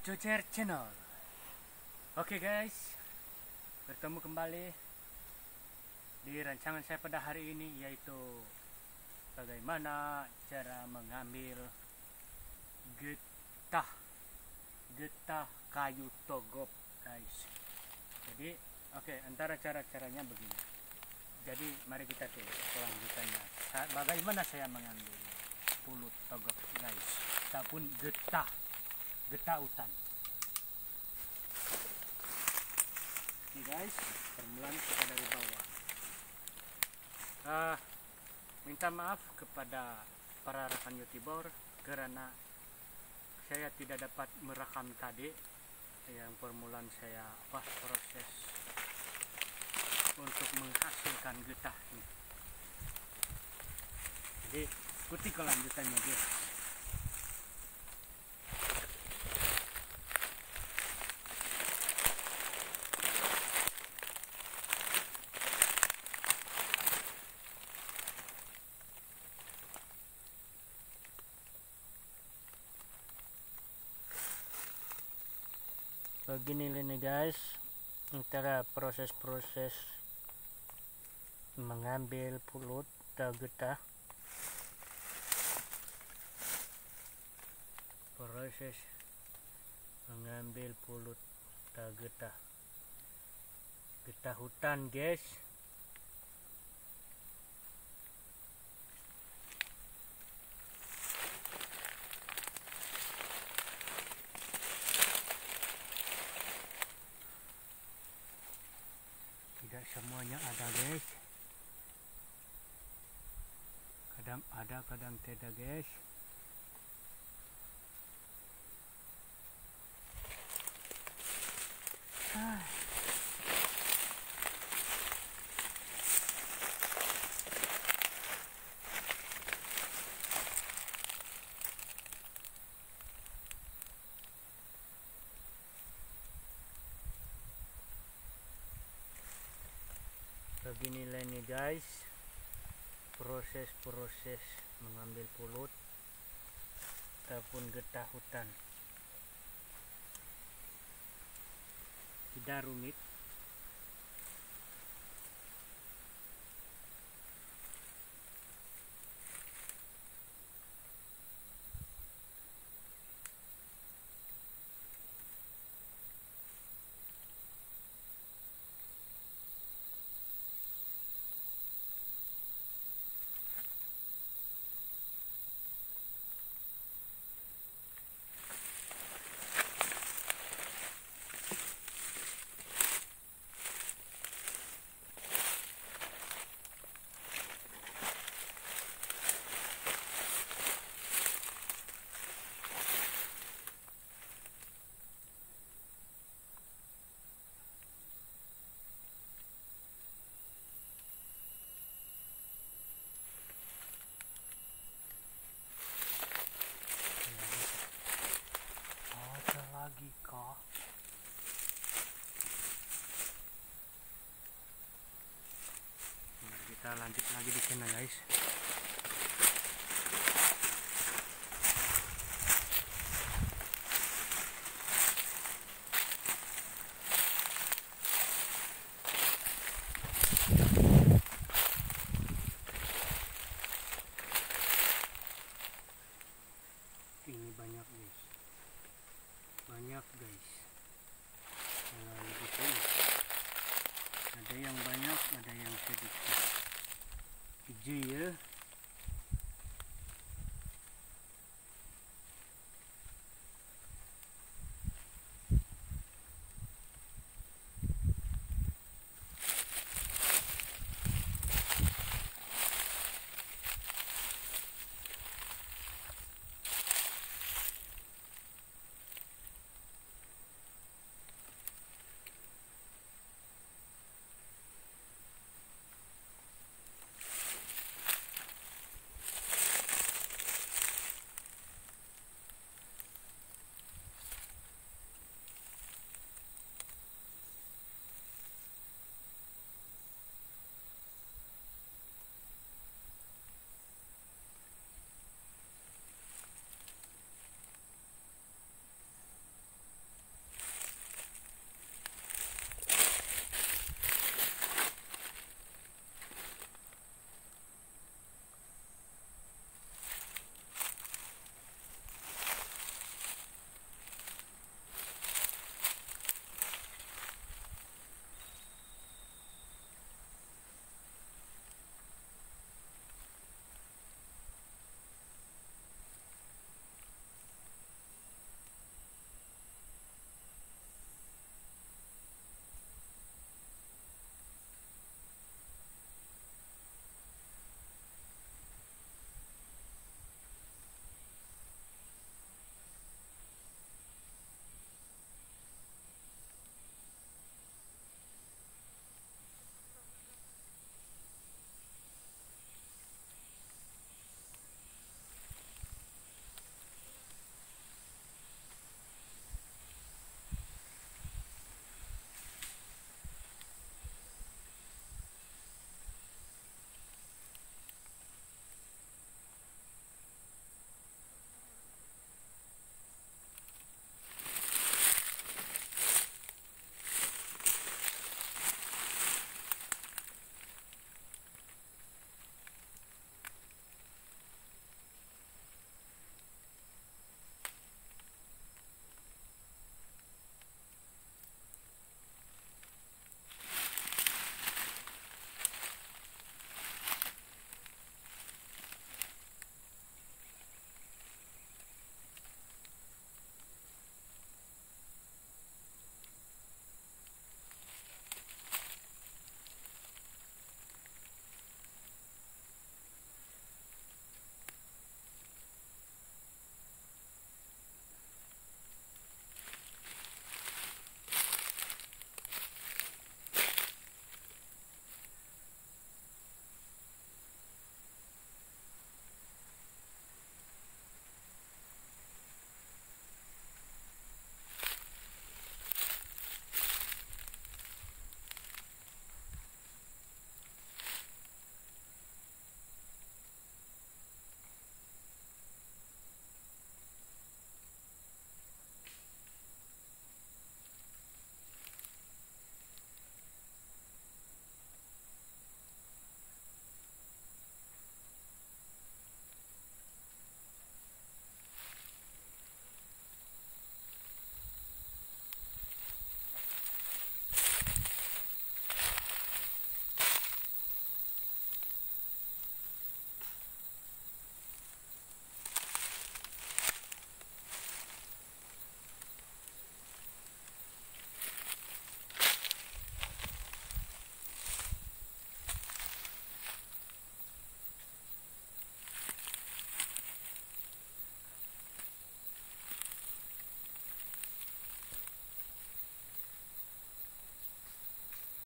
Jocer Channel. Oke guys, bertemu kembali di rancangan saya pada hari ini, yaitu bagaimana cara mengambil getah kayu togop guys. Jadi antara cara-caranya begini. Jadi mari kita tulis kelanjutannya. Bagaimana saya mengambil pulut togop guys, ataupun getah hutan. Ini guys, permulaan kita dari bawah. Minta maaf kepada para rekan YouTuber karena saya tidak dapat merekam tadi yang permulaan saya proses untuk menghasilkan getah ini. Jadi ikuti kelanjutannya guys. Begini ini guys, antara proses-proses mengambil pulut atau getah, proses mengambil pulut atau getah hutan guys. Tidak semuanya ada guys, kadang ada kadang tidak guys. Beginilah nih guys, proses mengambil pulut ataupun getah hutan. Tidak rumit. Lagi kah? Mari kita lanjut lagi di sana guys. Ini banyak guys. Di sini ada yang banyak, ada yang sedikit. Hijau ya.